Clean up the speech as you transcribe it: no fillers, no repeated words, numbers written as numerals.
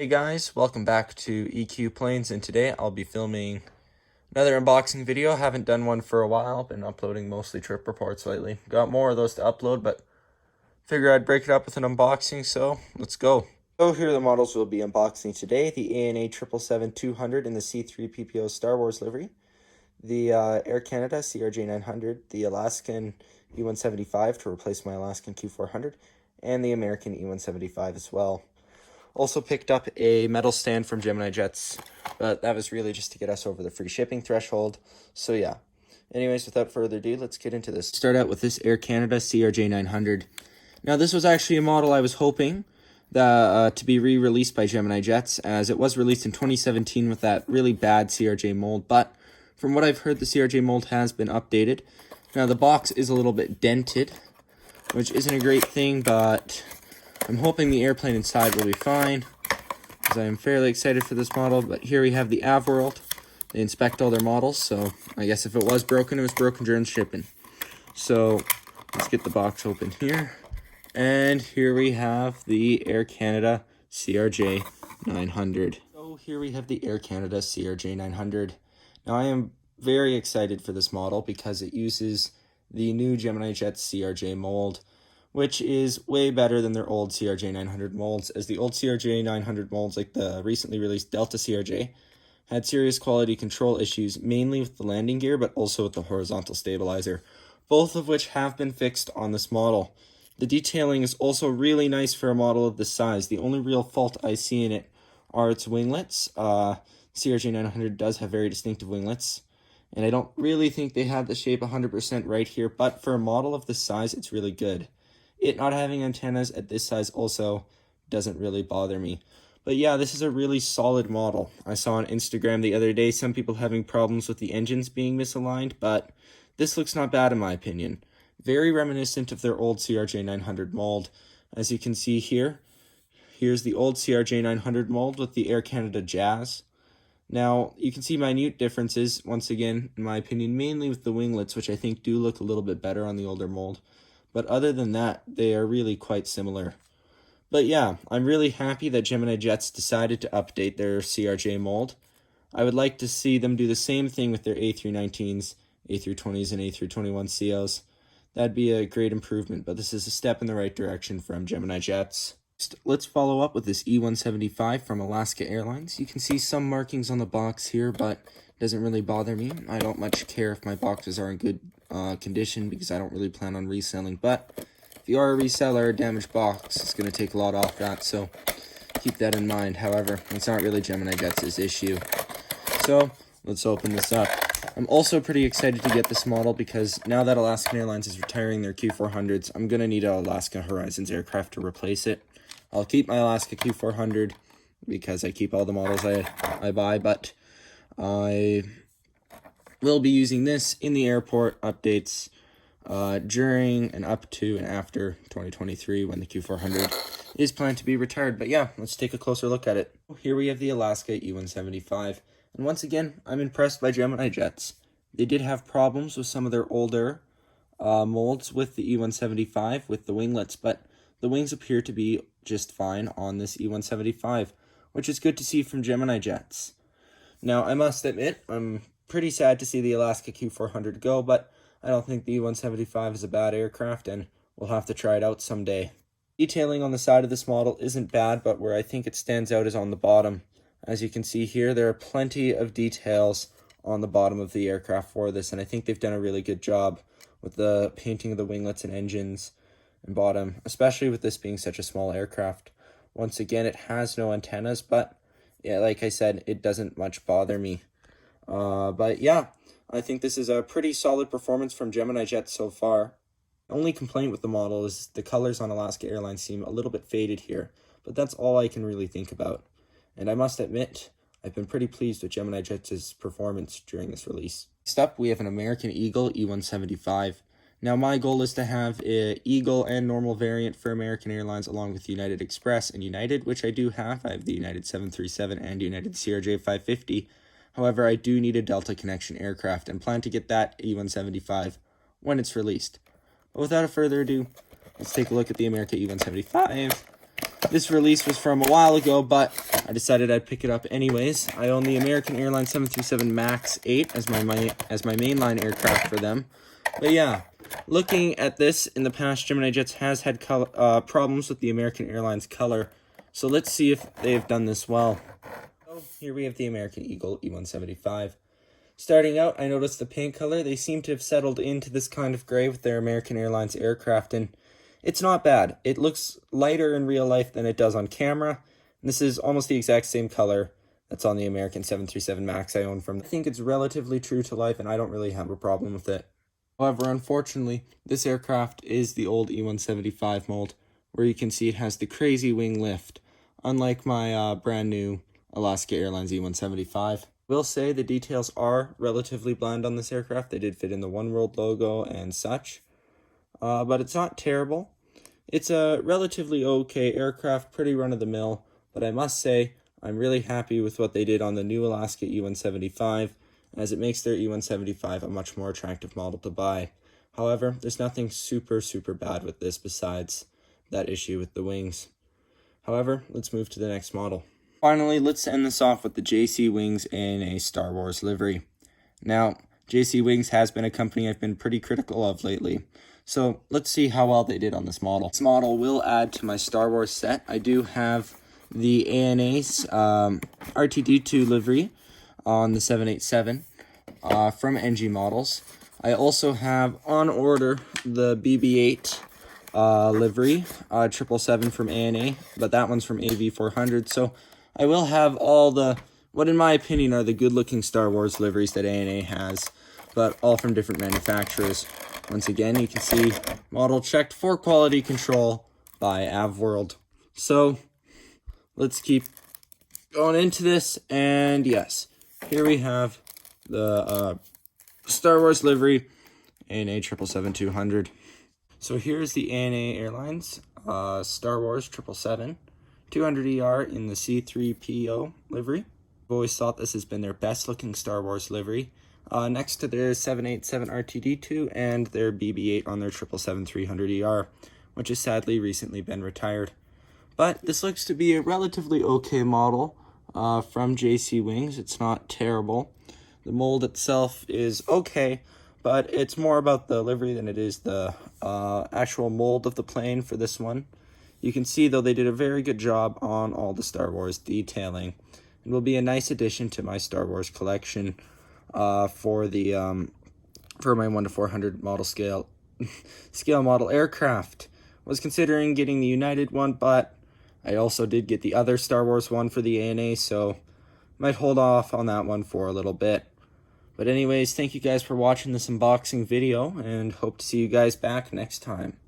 Hey guys, welcome back to EQ Planes, and today I'll be filming another unboxing video. Haven't done one for a while, been uploading mostly trip reports lately. Got more of those to upload, but figure I'd break it up with an unboxing, so let's go. So here are the models we'll be unboxing today: the ANA 777-200 in the C-3P0 Star Wars livery, the Air Canada CRJ900, the Alaskan E175 to replace my Alaskan Q400, and the American E175 as well. Also picked up a metal stand from Gemini Jets, but that was really just to get us over the free shipping threshold. So yeah. Anyways, without further ado, let's get into this. Start out with this Air Canada CRJ900. Now, this was actually a model I was hoping that, to be re-released by Gemini Jets, as it was released in 2017 with that really bad CRJ mold, but from what I've heard, the CRJ mold has been updated. Now, the box is a little bit dented, which isn't a great thing, but I'm hoping the airplane inside will be fine, because I am fairly excited for this model. But here we have the AvWorld. They inspect all their models, so I guess if it was broken during shipping. So let's get the box open here. And here we have the Air Canada CRJ900. So here we have the Air Canada CRJ900. Now I am very excited for this model because it uses the new Gemini Jets CRJ mold, which is way better than their old CRJ900 molds, as the old CRJ900 molds, like the recently released Delta CRJ, had serious quality control issues, mainly with the landing gear, but also with the horizontal stabilizer, both of which have been fixed on this model. The detailing is also really nice for a model of this size. The only real fault I see in it are its winglets. CRJ900 does have very distinctive winglets, and I don't really think they have the shape 100% right here, but for a model of this size, it's really good. It not having antennas at this size also doesn't really bother me. But yeah, this is a really solid model. I saw on Instagram the other day some people having problems with the engines being misaligned, but this looks not bad in my opinion. Very reminiscent of their old CRJ900 mold. As you can see here, here's the old CRJ900 mold with the Air Canada Jazz. Now, you can see minute differences, once again, in my opinion, mainly with the winglets, which I think do look a little bit better on the older mold. But other than that, they are really quite similar. But yeah, I'm really happy that Gemini Jets decided to update their CRJ mold. I would like to see them do the same thing with their A319s, A320s, and A321CLs. That'd be a great improvement, but this is a step in the right direction from Gemini Jets. Let's follow up with this E175 from Alaska Airlines. You can see some markings on the box here, but it doesn't really bother me. I don't much care if my boxes are in good condition, because I don't really plan on reselling. But if you are a reseller, a damaged box, it's going to take a lot off that, so keep that in mind. However, it's not really Gemini Jets' issue. So let's open this up. I'm also pretty excited to get this model because now that Alaskan Airlines is retiring their Q400s, I'm going to need an Alaska Horizons aircraft to replace it. I'll keep my Alaska Q400 because I keep all the models I buy, but I will be using this in the airport updates during and up to and after 2023 when the Q400 is planned to be retired. But yeah, let's take a closer look at it. Here we have the Alaska E175. And once again, I'm impressed by Gemini Jets. They did have problems with some of their older molds with the E175 with the winglets, but the wings appear to be just fine on this E175, which is good to see from Gemini Jets. Now, I must admit, I'm pretty sad to see the Alaska Q400 go, but I don't think the E175 is a bad aircraft, and we'll have to try it out someday. Detailing on the side of this model isn't bad, but where I think it stands out is on the bottom. As you can see here, there are plenty of details on the bottom of the aircraft for this, and I think they've done a really good job with the painting of the winglets and engines and bottom, especially with this being such a small aircraft. Once again, it has no antennas, but yeah, like I said, it doesn't much bother me. But yeah, I think this is a pretty solid performance from Gemini Jets so far. The only complaint with the model is the colors on Alaska Airlines seem a little bit faded here, but that's all I can really think about. And I must admit, I've been pretty pleased with Gemini Jets' performance during this release. Next up, we have an American Eagle E175. Now, my goal is to have an Eagle and normal variant for American Airlines, along with United Express and United, which I do have. I have the United 737 and United CRJ550. However, I do need a Delta connection aircraft and plan to get that E175 when it's released. But without further ado, let's take a look at the American E175 This release was from a while ago, but I decided I'd pick it up anyways. I own the American Airlines 737 MAX 8 as my mainline aircraft for them. But yeah, looking at this, in the past, Gemini Jets has had problems with the American Airlines color. So let's see if they've done this well. So here we have the American Eagle E175. Starting out, I noticed the paint color. They seem to have settled into this kind of gray with their American Airlines aircraft, and it's not bad. It looks lighter in real life than it does on camera. And this is almost the exact same color that's on the American 737 MAX I own from. I think it's relatively true to life, and I don't really have a problem with it. However, unfortunately, this aircraft is the old E175 mold, where you can see it has the crazy wing lift, unlike my brand new Alaska Airlines E175. Will say the details are relatively bland on this aircraft. They did fit in the One World logo and such, but it's not terrible. It's a relatively okay aircraft, pretty run-of-the-mill, but I must say I'm really happy with what they did on the new Alaska E175, as it makes their E175 a much more attractive model to buy. However, there's nothing super bad with this besides that issue with the wings. However, let's move to the next model. Finally, let's end this off with the JC Wings in a Star Wars livery. Now, JC Wings has been a company I've been pretty critical of lately, so let's see how well they did on this model. This model will add to my Star Wars set. I do have the ANA's RTD2 livery on the 787 from NG Models. I also have on order the BB-8 livery 777 from ANA, but that one's from AV400, so I will have all the, what in my opinion are the good-looking Star Wars liveries that ANA has, but all from different manufacturers. Once again, you can see model checked for quality control by AvWorld. So let's keep going into this, and yes, here we have the Star Wars livery ANA 777-200. So here's the ANA Airlines Star Wars 777. 200ER in the C-3P0 livery. I've always thought this has been their best looking Star Wars livery, next to their 787 RTD2 and their BB-8 on their 777-300ER, which has sadly recently been retired. But this looks to be a relatively okay model from JC Wings. It's not terrible. The mold itself is okay, but it's more about the livery than it is the actual mold of the plane for this one. You can see, though, they did a very good job on all the Star Wars detailing. It will be a nice addition to my Star Wars collection for my 1:400 model scale model aircraft. Was considering getting the United one, but I also did get the other Star Wars one for the ANA, so might hold off on that one for a little bit. But anyways, thank you guys for watching this unboxing video, and hope to see you guys back next time.